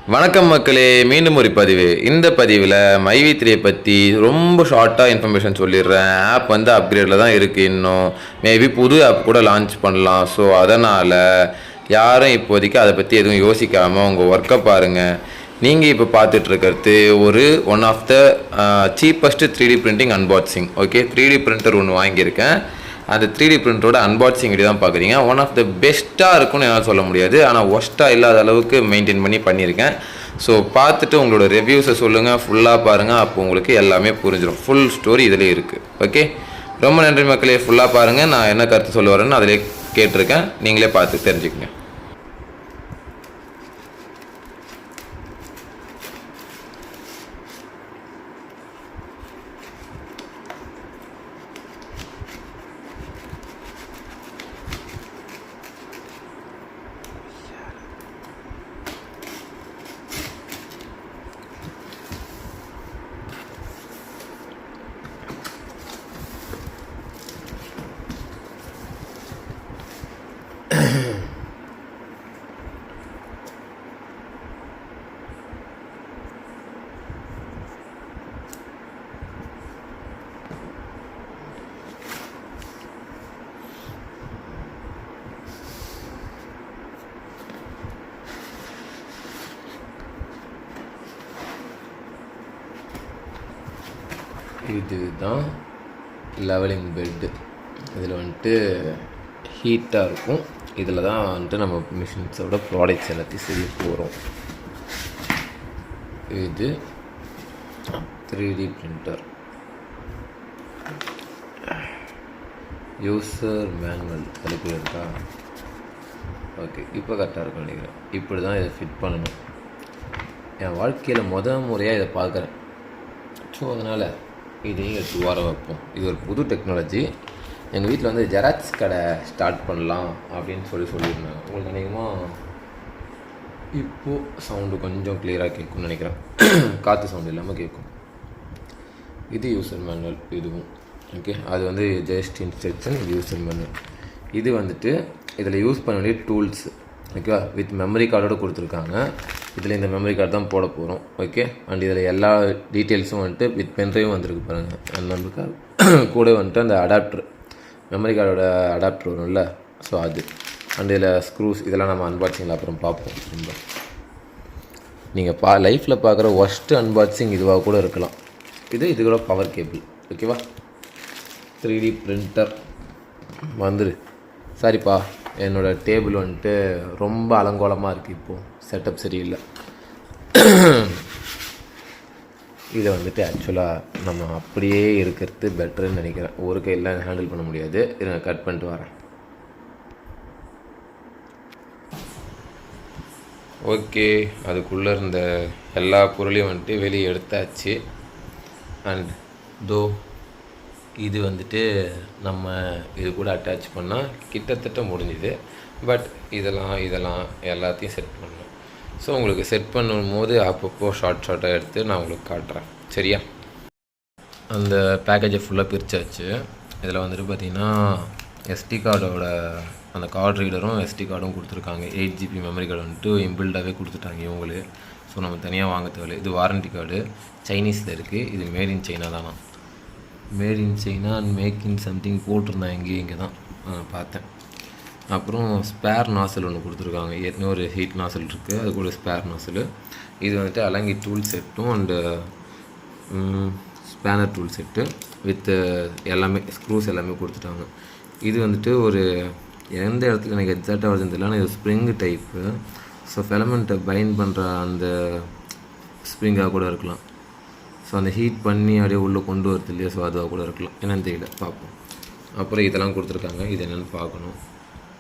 வணக்கம் மக்களே, மீண்டும் ஒரு பதிவு. இந்த பதிவில் மைவி3 பற்றி ரொம்ப ஷார்ட்டாக இன்ஃபர்மேஷன் சொல்லிடுறேன். ஆப் வந்து அப்கிரேடில் தான் இருக்குது. இன்னும் மேபி புது ஆப் கூட லான்ச் பண்ணலாம். ஸோ அதனால் யாரும் இப்போதைக்கு அதை பற்றி எதுவும் யோசிக்காமல் உங்கள் ஒர்க்கை பாருங்கள். நீங்கள் இப்போ பார்த்துட்ருக்கிறது one of the cheapest 3D printing unboxing. Okay, 3D printer ஒன்று வாங்கியிருக்கேன். அந்த 3D பிரிண்டரோட அன்பாக்சிங் வீடியோ தான் பார்க்குறீங்க. ஒன் ஆஃப் த பெஸ்ட்டாக இருக்கும்னு என்னால் சொல்ல முடியாது, ஆனால் ஒஸ்ட்டாக இல்லாத அளவுக்கு மெயின்டைன் பண்ணியிருக்கேன். ஸோ பார்த்துட்டு உங்களோட ரிவ்யூஸை சொல்லுங்கள், ஃபுல்லாக பாருங்கள். அப்போ உங்களுக்கு எல்லாமே புரிஞ்சிடும். ஃபுல் ஸ்டோரி இதிலே இருக்குது. ஓகே, ரொம்ப நன்றி மக்களே. ஃபுல்லாக பாருங்கள். நான் என்ன கருத்து சொல்ல வரேன்னு அதிலே கேட்டிருக்கேன். நீங்களே பார்த்து தெரிஞ்சுக்கங்க. இதுதான் லெவலிங் பெட்டு. இதில் வந்துட்டு ஹீட்டாக இருக்கும். இதில் தான் வந்துட்டு நம்ம மிஷின்ஸோட ப்ராடக்ட்ஸ் எல்லாத்தையும் செய்ய போகிறோம். இது 3D பிரிண்டர். யூசர் மேனுவல் அதுக்கு இருக்கா? ஓகே, இப்போ கரெக்டாக இருக்கும் நினைக்கிறேன். இப்படி தான் இதை ஃபிட் பண்ணணும். என் வாழ்க்கையில் முறையாக இதை பார்க்குறேன். ஸோ அதனால் இதையும் எடுத்து வர வைப்போம். இது ஒரு புது டெக்னாலஜி. எங்கள் வீட்டில் வந்து ஜெராக்ஸ் கடை ஸ்டார்ட் பண்ணலாம் அப்படின்னு சொல்லியிருந்தாங்க. உங்களுக்கு அநேகமாக இப்போது சவுண்டு கொஞ்சம் கிளியராக கேட்கும்னு நினைக்கிறேன். காற்று சவுண்டு இல்லாமல் கேட்கும். இது யூசர் மேனுவல். இதுவும் ஓகே. அது வந்து ஜஸ்ட் இன்ஸ்ட்ரக்ஷன். User manual. இது வந்துட்டு இதில் யூஸ் பண்ண வேண்டிய டூல்ஸ். ஓகேவா? வித் மெமரி கார்டோடு கொடுத்துருக்காங்க. இதில் இந்த மெமரி கார்டு தான் போட போகிறோம். ஓகே. அண்ட் இதில் எல்லா டீட்டெயில்ஸும் வந்துட்டு வித் பென்ட்ரைவும் வந்திருக்கு பாருங்கள். அந்த மெமரி கார்டு கூட வந்துட்டு அந்த அடாப்டர், மெமரி கார்டோட அடாப்டர் வரும்ல, ஸோ அது. அண்ட் இதில் ஸ்க்ரூஸ் இதெல்லாம் நம்ம அன்பாக்சிங்கில் அப்புறம் பார்ப்போம். ரொம்ப நீங்கள் லைஃப்பில் பார்க்குற ஒஸ்ட்டு அன்பாக்சிங் இதுவாக கூட இருக்கலாம். இது கூட பவர் கேபிள். ஓகேவா? 3D பிரிண்டர் வந்துரு. சரிப்பா, என்னோடய டேபிள் வந்துட்டு ரொம்ப அலங்கோலமாக இருக்குது. இப்போது செட்டப் சரியில்லை. இதை வந்துட்டு ஆக்சுவலாக நம்ம அப்படியே இருக்கிறது பெட்டர்னு நினைக்கிறேன். ஒரு கையில் ஹேண்டில் பண்ண முடியாது. இதை நான் கட் பண்ணிட்டு வரேன். ஓகே, அதுக்குள்ளே இருந்த எல்லா பொருளையும் வந்துட்டு வெளியே எடுத்தாச்சு. அண்ட் இது வந்துட்டு நம்ம இது கூட அட்டாச் பண்ணால் கிட்டத்தட்ட முடிஞ்சுது. பட் இதெல்லாம் எல்லாத்தையும் செட் பண்ணணும். ஸோ உங்களுக்கு செட் பண்ணும்போது அப்பப்போ ஷார்ட்டாக எடுத்து நான் உங்களுக்கு காட்டுறேன். சரியா? அந்த பேக்கேஜை ஃபுல்லாக பிரித்தாச்சு. இதில் வந்துட்டு பார்த்திங்கன்னா எஸ்டி கார்டோட அந்த கார்டு ரீடரும் எஸ்டி கார்டும் கொடுத்துருக்காங்க. 8GB மெமரி கார்டு வந்துட்டு இன்பில்டாகவே கொடுத்துட்டாங்க இவங்களே. ஸோ நம்ம தனியாக வாங்க தேவையில்லை. இது வாரண்டி கார்டு சைனீஸில் இருக்குது. இது மேட் இன் சைனா தானா? Made in China and make in something போட்டிருந்தேன். இங்கே தான் பார்த்தேன். அப்புறம் ஸ்பேர் நாசல் ஒன்று கொடுத்துருக்காங்க. ஏற்கனவே ஒரு ஹீட் நாசல் இருக்குது, அது கூட ஸ்பேர் நாசல். இது வந்துட்டு அலங்கி டூல் செட்டும் and spanner tool set with எல்லாமே ஸ்க்ரூஸ் எல்லாமே கொடுத்துட்டாங்க. இது வந்துட்டு ஒரு எந்த இடத்துல எனக்கு எக்ஸாக்டாக வருதுன்னு தெரியல, ஆனால் இது ஸ்ப்ரிங்கு டைப்பு. ஸோ ஃபிலமெண்ட்டை பைண்ட் பண்ணுற அந்த ஸ்ப்ரிங்காக கூட இருக்கலாம். ஸோ அந்த ஹீட் பண்ணி அப்படியே உள்ளே கொண்டு வரது இல்லையா, ஸோ அதுவாக கூட இருக்கலாம். என்னென்னு தெரியல, பார்ப்போம். அப்புறம் இதெல்லாம் கொடுத்துருக்காங்க. இது என்னென்னு பார்க்கணும்.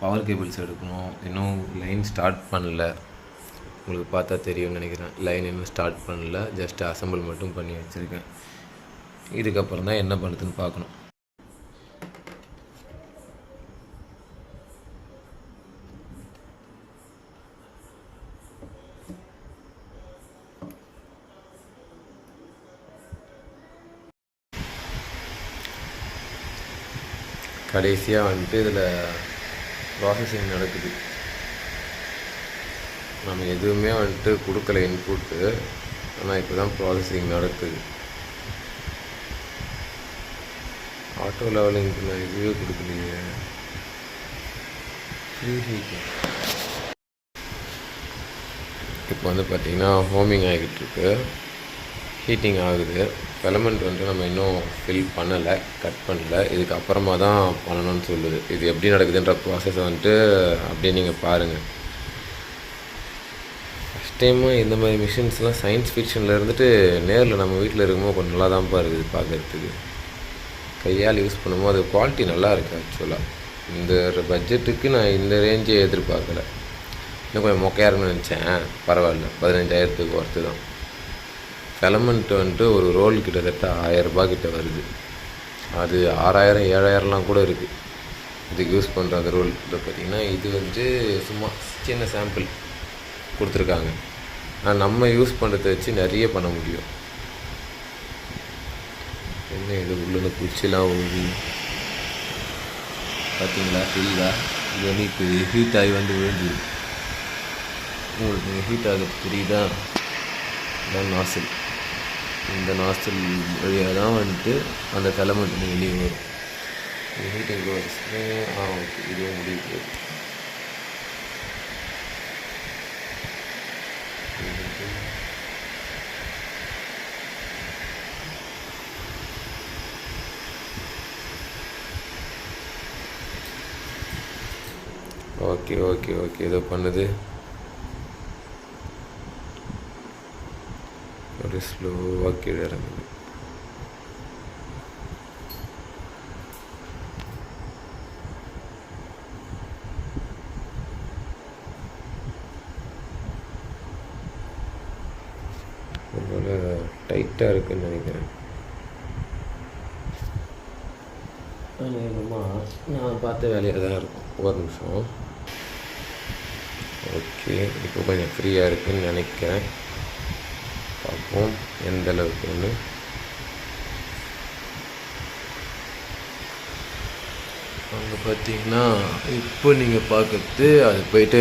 பவர் கேபிள்ஸ் எடுக்கணும். இன்னும் லைன் ஸ்டார்ட் பண்ணல. உங்களுக்கு பார்த்தா தெரியும்னு நினைக்கிறேன். லைன் இன்னும் ஸ்டார்ட் பண்ணல, ஜஸ்ட் அசம்பிள் மட்டும் பண்ணி வச்சுருக்கேன். இதுக்கப்புறம் தான் என்ன பண்ணுறதுன்னு பார்க்கணும். கடைசியாக வந்துட்டு இதில் ப்ராசஸிங் நடக்குது. நம்ம எதுவுமே வந்துட்டு கொடுக்கல இன்புட்டு, ஆனால் இப்போ தான் ப்ராசஸிங் நடக்குது. ஆட்டோ லெவலிங்க்கு நான் இதுவே கொடுக்கலையே. இப்போ வந்து பார்த்திங்கன்னா ஹோமிங் ஆகிக்கிட்டுருக்கு, ஹீட்டிங் ஆகுது. ஃபிலமெண்ட் வந்துட்டு நம்ம இன்னும் ஃபில் பண்ணலை, கட் பண்ணலை, இதுக்கப்புறமா தான் பண்ணணும்னு சொல்லுது. இது எப்படி நடக்குதுன்ற ப்ராசஸை வந்துட்டு அப்படியே நீங்கள் பாருங்கள். ஃபஸ்ட் டைமாக இந்த மாதிரி மிஷின்ஸ்லாம் சயின்ஸ் ஃபிக்ஷனில் இருந்துட்டு நேரில் நம்ம வீட்டில் இருக்கும்போது கொஞ்சம் நல்லா தான்ப்பா இருக்குது பார்க்குறதுக்கு. கையால் யூஸ் பண்ணும்போது அது குவாலிட்டி நல்லா இருக்குது. ஆக்சுவலாக இந்த பட்ஜெட்டுக்கு நான் இந்த ரேஞ்சே எதிர்பார்க்கலை. இன்னும் கொஞ்சம் மொக்கையாக இருக்குன்னு நினச்சேன், பரவாயில்ல, 15,000க்கு ஒர்த்து தான். ஃபிலமெண்ட் வந்துட்டு ஒரு ரோல் கிட்டத்தட்ட 1000 ரூபா கிட்ட வருது. அது 6000 7000லாம் கூட இருக்குது இதுக்கு யூஸ் பண்ணுற அந்த ரோல். இதை பார்த்திங்கன்னா இது வந்து சும்மா சின்ன சாம்பிள் கொடுத்துருக்காங்க. ஆனால் நம்ம யூஸ் பண்ணுறத வச்சு நிறைய பண்ண முடியும். என்ன இது உள்ள குச்சிலாம் ஊதி பார்த்தீங்களா, தெரியுதா? இது வந்து இப்போ ஹீட் ஆகி வந்து விழுந்துது. உங்களுக்கு ஹீட் ஆகிறது தெரியுதா? இதான் நாசில். இந்த நாசில் வழியாக தான் வந்துட்டு அந்த ஃபிலமெண்ட் வெளியே வரும். ஹீட்டிங் ஓகே, இதுவும் முடிவு. ஓகே ஓகே ஓகே ஏதோ பண்ணுது. ஒரு ஸ்லோவாக கீழே இறங்குது. ஒருவேளை டைட்டாக இருக்குதுன்னு நினைக்கிறேன். அநேகமாக நான் பார்த்த வேலையாக தான் இருக்கும். ஒரு நிமிஷம். ஓகே, இப்போ கொஞ்சம் ஃப்ரீயாக இருக்குதுன்னு நினைக்கிறேன். பார்ப்போம் எந்த அளவுக்குன்னு. அங்கே பார்த்தீங்கன்னா இப்போ நீங்கள் பார்க்குறது அது போயிட்டு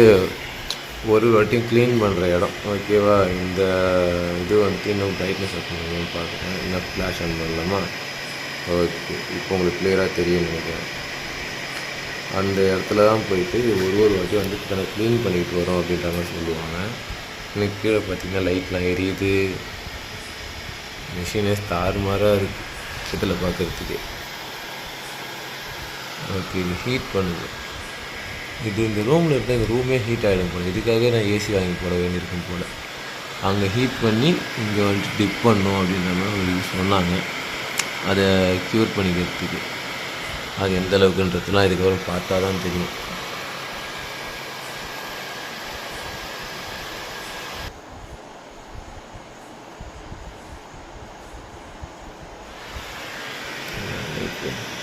ஒரு வாட்டியும் க்ளீன் பண்ணுற இடம். ஓகேவா? இந்த இது வந்துட்டு இன்னும் ப்ரைட்னஸ் பண்ணணும்னு பார்க்குறேன். இன்னும் ஃப்ளாஷ் ஆன் பண்ணலாமா? ஓகே, இப்போ உங்களுக்கு கிளியராக தெரியும்னு நினைக்கிறேன். அந்த இடத்துல தான் போயிட்டு ஒரு வாட்டி வந்துட்டு தன்னை க்ளீன் பண்ணிட்டு வரோம் அப்படின்ற மாதிரி சொல்லுவாங்க. எனக்கு கீழே பார்த்தீங்கன்னா லைட்லாம் எரியுது. மிஷினே தாறுமாறாக இருக்குது இதில் பார்க்குறதுக்கு. ஓகே, இது ஹீட் பண்ணுது. இது இந்த ரூமில் இருந்தால் இந்த ரூமே ஹீட் ஆகிடும் போல். இதுக்காகவே நான் ஏசி வாங்கி போட வேண்டியிருக்கும் போல். அங்கே ஹீட் பண்ணி இங்கே வந்துட்டு டிப் பண்ணோம் அப்படின்ற மாதிரி சொன்னாங்க. அதை க்யூர் பண்ணிக்கிறதுக்கு அது எந்த அளவுக்குன்றதுலாம் இதுக்கப்புறம் பார்த்தா தான் தெரியும்.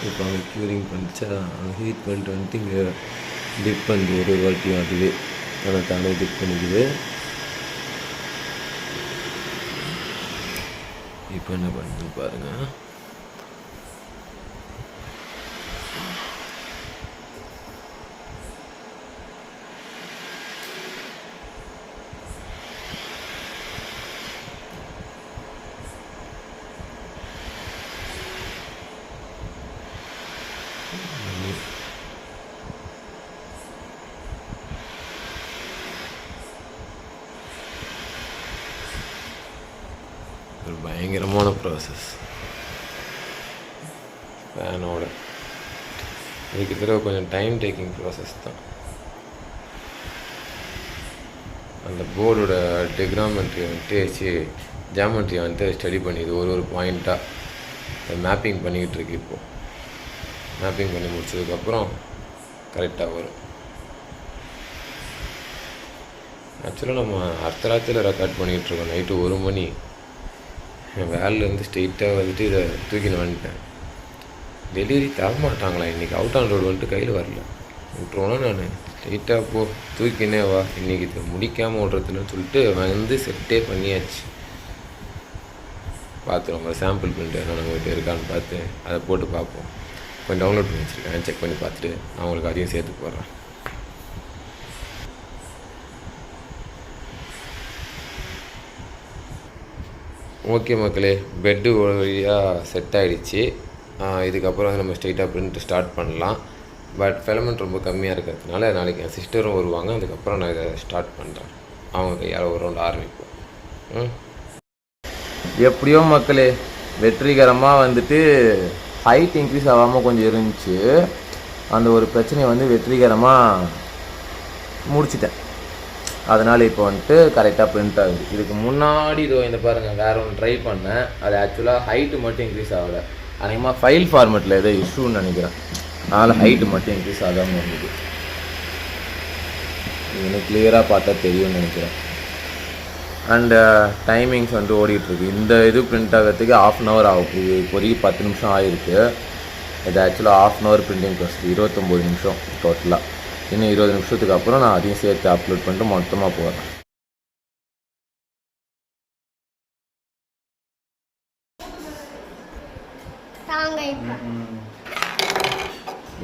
இப்போ அவங்க க்யூரிங் பண்ணிச்சா அவங்க ஹீட் பண்ணிட்டு வந்துட்டு இங்கே டிப் பண்ணி ஒரு வாட்டியும் அதுவே தானே டிப் பண்ணிக்குது. இப்போ என்ன பண்ணுது பாருங்கள். ஒரு பயங்கரமான ப்ராசஸ் ஃபேனோட. இதுக்கு தடவை கொஞ்சம் டைம் டேக்கிங் ப்ராசஸ் தான். அந்த போர்டோட டெக்ராமெண்ட்ரி வந்துட்டு ஜாமெண்ட்ரி வந்துட்டு ஸ்டடி பண்ணிது. ஒரு பாயிண்ட்டாக மேப்பிங் பண்ணிக்கிட்டு இருக்கு. இப்போது மேப்பிங் பண்ணி முடிச்சதுக்கப்புறம் கரெக்டாக வரும். ஆக்சுவலாக நம்ம அர்த்தராத்திரியில் ரெக்கார்ட் பண்ணிகிட்ருக்கோம். நைட்டு 1 மணி. வேலையிலேருந்து ஸ்ட்ரெயிட்டாக வந்துட்டு இதை தூக்கின்னு வந்துட்டேன். டெலிவரி தரமாட்டாங்களா இன்றைக்கி? அவுட் ஆன் ரோடு வந்துட்டு கையில் வரல. விட்ருவோன்னா நான் ஸ்ட்ரெயிட்டாக தூக்கினே வா, இன்றைக்கி இதை முடிக்காமல் விட்றதுலன்னு சொல்லிட்டு வந்து செட்டே பண்ணியாச்சு. பார்த்துருவோம். நம்ம சாம்பிள் பிரிண்ட் என்ன நம்மகிட்ட இருக்கான்னு பார்த்து அதை போட்டு பார்ப்போம். கொஞ்சம் டவுன்லோட் பண்ணி வச்சுருக்கேன், செக் பண்ணி பார்த்துட்டு நான் உங்களுக்கு அதையும் சேர்த்து போடுறேன். ஓகே மக்களே, பெட்டு ஒரு வழியாக செட் ஆகிடுச்சு. இதுக்கப்புறம் வந்து நம்ம ஸ்ட்ரெயிட்டாக பிரிண்ட் ஸ்டார்ட் பண்ணலாம். பட் ஃபிலமெண்ட் ரொம்ப கம்மியாக இருக்கிறதுனால நாளைக்கு என் சிஸ்டரும் வருவாங்க. அதுக்கப்புறம் நான் இதை ஸ்டார்ட் பண்ணுறேன். அவங்க கையால் ஒரு ரவுண்ட் ஆரம்பிப்போம். எப்படியோ மக்களே, வெற்றிகரமாக வந்துட்டு ஹைட் இன்க்ரீஸ் ஆகாமல் கொஞ்சம் இருந்துச்சு. அந்த ஒரு பிரச்சனையை வந்து வெற்றிகரமாக முடிச்சிட்டேன். அதனால் இப்போ வந்துட்டு கரெக்டாக பிரிண்ட் ஆகுது. இதுக்கு முன்னாடி இதோ இந்த பாருங்கள், வேறு ஒன்று ட்ரை பண்ணேன். அது ஆக்சுவலாக ஹைட்டு மட்டும் இன்க்ரீஸ் ஆகலை. அநேகமாக ஃபைல் ஃபார்மெட்டில் ஏதோ இஷ்யூன்னு நினைக்கிறேன். அதனால் ஹைட்டு மட்டும் இன்க்ரீஸ் ஆகாமல் இருந்தது. இன்னும் கிளியராக பார்த்தா தெரியும்னு நினைக்கிறேன். அண்டு டைமிங்ஸ் வந்து ஓடிட்டுருக்கு. இந்த இது பிரிண்ட் ஆகிறதுக்கு 1/2 hour ஆகும். இது இப்போதைக்கு 10 நிமிஷம் ஆகிருக்கு. இது ஆக்சுவலாக 1/2 hour பிரிண்டிங் ப்ராசஸ், 29 நிமிஷம் டோட்டலாக. இன்னும் 20 நிமிஷத்துக்கு அப்புறம் நான் அதையும் சேர்த்து அப்லோட் பண்ணிட்டு மொத்தமாக போகிறேன்.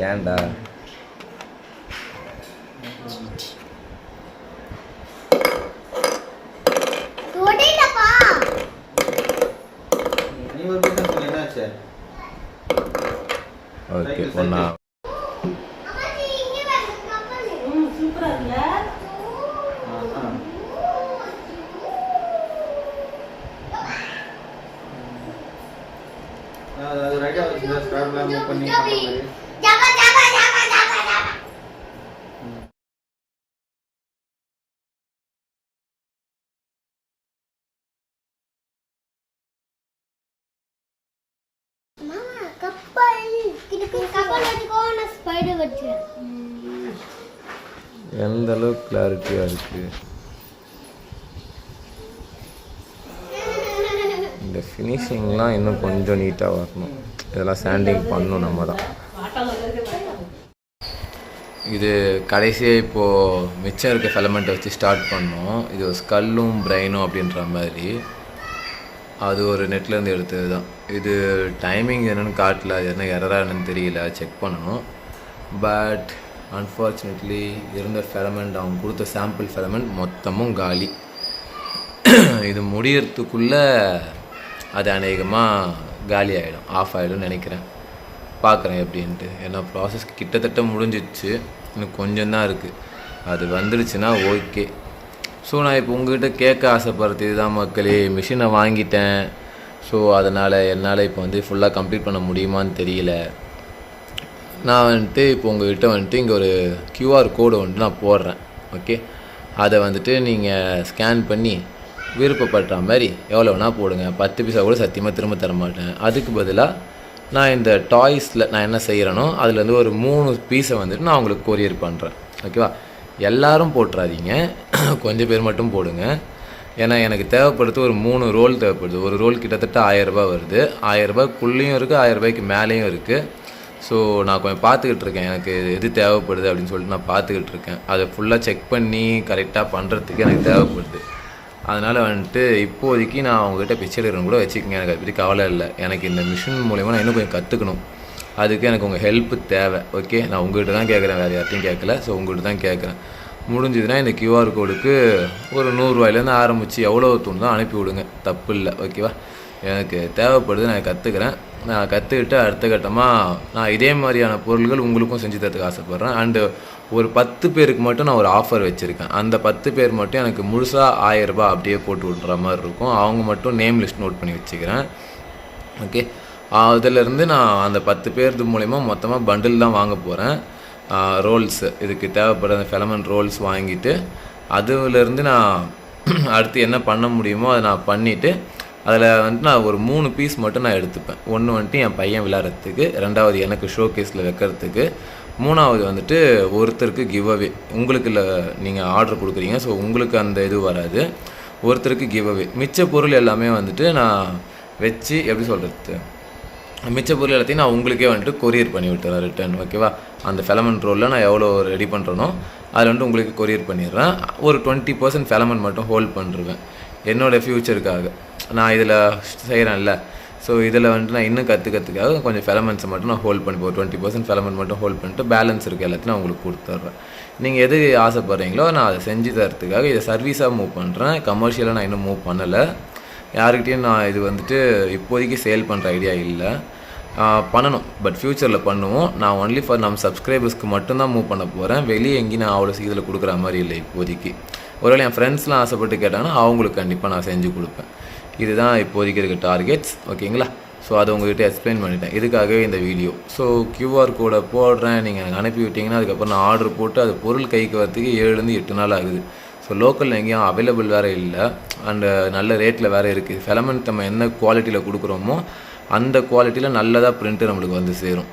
ஏன்டா ஓகே ஒன்றா எந்த அளவுக்கு கிளாரிட்டியாக இருக்குது. இந்த ஃபினிஷிங்லாம் இன்னும் கொஞ்சம் நீட்டாக வரணும். இதெல்லாம் சாண்டிங் பண்ணணும் நம்ம தான். இது கடைசியாக இப்போது மிச்சம் இருக்க ஃபிலமெண்ட்டை வச்சு ஸ்டார்ட் பண்ணோம். இது ஒரு ஸ்கல்லும் பிரெயினும் அப்படின்ற மாதிரி. அது ஒரு நெட்லேருந்து எடுத்தது தான். இது டைமிங் என்னென்னு காட்டல, அது என்ன எரராக என்னன்னு தெரியல, செக் பண்ணணும். பட் அன்ஃபார்ச்சுனேட்லி இருந்த ஃபிலமெண்ட், அவங்க கொடுத்த சாம்பிள் ஃபிலமெண்ட் மொத்தமும் காலி. இது முடியறதுக்குள்ளே அது அநேகமாக காலி ஆகிடும், ஆஃப் ஆகிடும்னு நினைக்கிறேன். பார்க்குறேன் எப்படின்ட்டு. ஏன்னா ப்ராசஸ் கிட்டத்தட்ட முடிஞ்சிடுச்சு, இன்னும் கொஞ்சம் தான் இருக்குது. அது வந்துடுச்சுன்னா ஓகே. ஸோ நான் இப்போ உங்கள்கிட்ட கேட்க ஆசைப்படுறது இதுதான் மக்களே. மிஷினை வாங்கிட்டேன். ஸோ அதனால் என்னால் இப்போ வந்து ஃபுல்லாக கம்ப்ளீட் பண்ண முடியுமான்னு தெரியல. நான் வந்துட்டு இப்போ உங்கள்கிட்ட வந்துட்டு இங்கே ஒரு QR கோடு வந்துட்டு நான் போடுறேன். ஓகே, அதை வந்துட்டு நீங்கள் ஸ்கேன் பண்ணி விருப்பப்படுற மாதிரி எவ்வளோ வேணால் போடுங்க. 10 பைசா கூட சத்தியமாக திரும்ப தர மாட்டேன். அதுக்கு பதிலாக நான் இந்த டாய்ஸில் நான் என்ன செய்கிறேனோ அதுலேருந்து ஒரு 3 பீஸை வந்துட்டு நான் உங்களுக்கு கொரியர் பண்ணுறேன். ஓகேவா? எல்லோரும் போட்டுறாதீங்க, கொஞ்சம் பேர் மட்டும் போடுங்க. ஏன்னா எனக்கு தேவைப்படுறது ஒரு 3 ரோல் தேவைப்படுது. ஒரு ரோல் கிட்டத்தட்ட 1000 ரூபா வருது. 1000 ரூபாய்க்குள்ளேயும் இருக்குது, 1000 ரூபாய்க்கு மேலேயும் இருக்குது. ஸோ நான் கொஞ்சம் பார்த்துக்கிட்டு இருக்கேன், எனக்கு எது தேவைப்படுது அப்படின்னு சொல்லிட்டு நான் பார்த்துக்கிட்டு இருக்கேன். அதை ஃபுல்லாக செக் பண்ணி கரெக்டாக பண்ணுறதுக்கு எனக்கு தேவைப்படுது. அதனால் வந்துட்டு இப்போதைக்கு நான் அவங்ககிட்ட பிச்சை எடுக்கிறேன்னு கூட வச்சுக்கோங்க, எனக்கு அதை பற்றி கவலை இல்லை. எனக்கு இந்த மிஷின் மூலிமா நான் இன்னும் கொஞ்சம் கற்றுக்கணும். அதுக்கு எனக்கு உங்கள் ஹெல்ப்பு தேவை. ஓகே, நான் உங்கள்கிட்ட தான் கேட்குறேன், வேறு யார்ட்டையும் கேட்கல. ஸோ உங்கள்கிட்ட தான் கேட்குறேன். முடிஞ்சதுன்னா இந்த QR கோடுக்கு ஒரு 100 ரூபாயிலேருந்து ஆரம்பித்து எவ்வளோ தூண்டு தான் அனுப்பி விடுங்க, தப்பு இல்லை. ஓகேவா? எனக்கு தேவைப்படுது, நான் கற்றுக்கிறேன். நான் கற்றுக்கிட்டு அடுத்த கட்டமாக நான் இதே மாதிரியான பொருள்கள் உங்களுக்கும் செஞ்சு தரத்துக்கு ஆசைப்பட்றேன். அண்டு ஒரு 10 பேருக்கு மட்டும் நான் ஒரு ஆஃபர் வச்சுருக்கேன். அந்த 10 பேர் மட்டும் எனக்கு முழுசாக 1000 ரூபா அப்படியே போட்டு விட்ற மாதிரி இருக்கும். அவங்க மட்டும் நேம் லிஸ்ட் நோட் பண்ணி வச்சுக்கிறேன். ஓகே, அதிலேருந்து நான் அந்த 10 பேர் மூலிமா மொத்தமாக பண்டில் தான் வாங்க போகிறேன். ரோல்ஸு, இதுக்கு தேவைப்படுற அந்த ஃபிலமெண்ட் ரோல்ஸ் வாங்கிட்டு அதுலேருந்து நான் அடுத்து என்ன பண்ண முடியுமோ அதை நான் பண்ணிவிட்டு அதில் வந்துட்டு நான் ஒரு 3 பீஸ் மட்டும் நான் எடுத்துப்பேன். ஒன்று வந்துட்டு என் பையன் விளையாடுறதுக்கு, 2வது எனக்கு ஷோ கேஸில் வைக்கிறதுக்கு, 3வது வந்துட்டு ஒருத்தருக்கு கிவ் அவே. உங்களுக்கு இல்லை, நீங்கள் ஆர்டர் கொடுக்குறீங்க, ஸோ உங்களுக்கு அந்த இது வராது. ஒருத்தருக்கு கிவ் அவே. மிச்ச பொருள் எல்லாமே வந்துட்டு நான் வச்சு எப்படி சொல்கிறது, மிச்ச பொருள் எல்லாத்தையும் நான் உங்களுக்கே வந்துட்டு கொரியர் பண்ணி விட்டுறேன் ரிட்டர்ன். ஓகேவா? அந்த ஃபிலமெண்ட் ரோலில் நான் எவ்வளோ ரெடி பண்ணுறேனோ அதில் வந்துட்டு உங்களுக்கு கொரியர் பண்ணிடுறேன். ஒரு 20% ஃபிலமெண்ட் மட்டும் ஹோல்ட் பண்ணிருவேன் என்னோடய ஃப்யூச்சருக்காக. நான் இதில் செய்கிறேன்ல, ஸோ இதில் வந்துட்டு நான் இன்னும் கற்றுக்கிறதுக்காக கொஞ்சம் ஃபிலமெண்ட்ஸை மட்டும் நான் ஹோல்ட் பண்ணி, ஒரு 20% ஃபிலமெண்ட் மட்டும் ஹோல்ட் பண்ணிட்டு பேலன்ஸ் இருக்க எல்லாத்தையும் நான் உங்களுக்கு கொடுத்துட்றேன். நீங்கள் எது ஆசைப்பட்றீங்களோ நான் அதை செஞ்சு தரத்துக்காக இதை சர்வீஸாக மூவ் பண்ணுறேன். கமர்ஷியலாக நான் இன்னும் மூவ் பண்ணலை. யாருக்கிட்டையும் நான் இது வந்துட்டு இப்போதைக்கு சேல் பண்ணுற ஐடியா இல்லை. பண்ணணும், பட் ஃப்யூச்சரில் பண்ணுவோம். நான் ஒன்லி ஃபார் நம்ம சப்ஸ்கிரைபர்ஸ்க்கு மட்டும்தான் மூவ் பண்ண போகிறேன். வெளியே எங்கேயும் நான் அவ்வளோ சீக்கிரம் கொடுக்குற மாதிரி இல்லை இப்போதைக்கு. ஒருவேளை என் ஃப்ரெண்ட்ஸ்லாம் ஆசைப்பட்டு கேட்டாங்கன்னா அவங்களுக்கு கண்டிப்பாக நான் செஞ்சு கொடுப்பேன். இதுதான் இப்போதைக்கு இருக்க டார்கெட்ஸ், ஓகேங்களா? ஸோ அதை உங்கள்கிட்ட எக்ஸ்பிளைன் பண்ணிட்டேன், இதுக்காகவே இந்த வீடியோ. ஸோ கியூஆர் கோடை போடுறேன், நீங்கள் எனக்கு அனுப்பி விட்டிங்கன்னா அதுக்கப்புறம் நான் ஆர்டர் போட்டு அது பொருள் கைக்கு வரத்துக்கு 7 to 8 நாள் ஆகுது. ஸோ லோக்கலில் எங்கேயும் அவைலபிள் வேறு இல்லை, அண்டு நல்ல ரேட்டில் வேறு இருக்குது. ஃபிலமெண்ட் நம்ம என்ன குவாலிட்டியில் கொடுக்குறோமோ அந்த குவாலிட்டியில் நல்லதாக பிரிண்ட்டு நம்மளுக்கு வந்து சேரும்.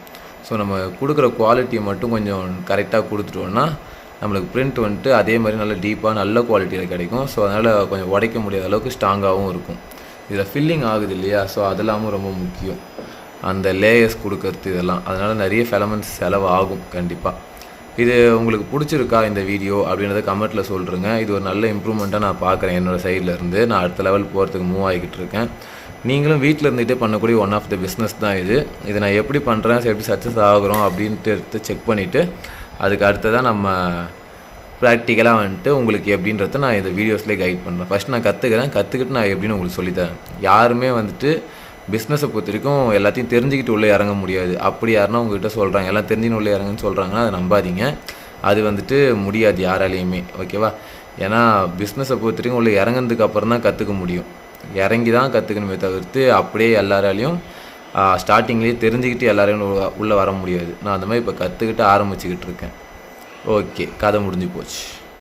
ஸோ நம்ம கொடுக்குற குவாலிட்டியை மட்டும் கொஞ்சம் கரெக்டாக கொடுத்துட்டோன்னா நம்மளுக்கு பிரிண்ட் வந்துட்டு அதே மாதிரி நல்ல டீப்பாக நல்ல குவாலிட்டியில் கிடைக்கும். ஸோ அதனால் கொஞ்சம் உடைக்க முடியாத அளவுக்கு ஸ்ட்ராங்காகவும் இருக்கும். இதில் ஃபில்லிங் ஆகுது இல்லையா, ஸோ அதெல்லாமும் ரொம்ப முக்கியம், அந்த லேயர்ஸ் கொடுக்கறது இதெல்லாம். அதனால் நிறைய ஃபிலமெண்ட்ஸ் செலவு ஆகும் கண்டிப்பாக. இது உங்களுக்கு பிடிச்சிருக்கா இந்த வீடியோ அப்படின்றத கமெண்ட்டில் சொல்கிறேங்க. இது ஒரு நல்ல இம்ப்ரூவ்மெண்ட்டாக நான் பார்க்குறேன் என்னோடய சைட்லேருந்து. நான் அடுத்த லெவல் போகிறதுக்கு மூவ் ஆகிக்கிட்டு இருக்கேன். நீங்களும் வீட்டில் இருந்துகிட்டே பண்ணக்கூடிய ஒன் ஆஃப் த பிஸ்னஸ் தான் இது. இதை நான் எப்படி பண்ணுறேன், எப்படி சக்ஸஸ் ஆகுறோம் அப்படின்ட்டு எடுத்து செக் பண்ணிவிட்டு அதுக்கு அடுத்ததாக நம்ம ப்ராக்டிக்கலாக வந்துட்டு உங்களுக்கு எப்படின்றத நான் இந்த வீடியோஸ்லேயே கைட் பண்ணுறேன். ஃபஸ்ட் நான் கற்றுக்கிட்டு நான் எப்படின்னு உங்களுக்கு சொல்லித்தரேன். யாருமே வந்துட்டு பிஸ்னஸை பொறுத்த வரைக்கும் எல்லாத்தையும் தெரிஞ்சுக்கிட்டு உள்ளே இறங்க முடியாது. அப்படி யாருன்னா உங்கள்கிட்ட சொல்கிறாங்க எல்லாம் தெரிஞ்சுன்னு உள்ளே இறங்குன்னு சொல்கிறாங்கன்னா அதை நம்பாதீங்க. அது வந்துட்டு முடியாது யாராலையுமே, ஓகேவா? ஏன்னா பிஸ்னஸை பொறுத்த வரைக்கும் உள்ளே இறங்குனதுக்கு அப்புறம் தான் கற்றுக்க முடியும். இறங்கி தான் கற்றுக்கணுமே தவிர்த்து அப்படியே எல்லாராலையும் ஸ்டார்டிங்லேயே தெரிஞ்சுக்கிட்டு எல்லாரையும் உள்ளே வர முடியாது. நான் அந்த மாதிரி இப்போ கற்றுக்கிட்டு ஆரம்பிச்சுக்கிட்டு இருக்கேன். ஓகே, கதை முடிஞ்சு போச்சு.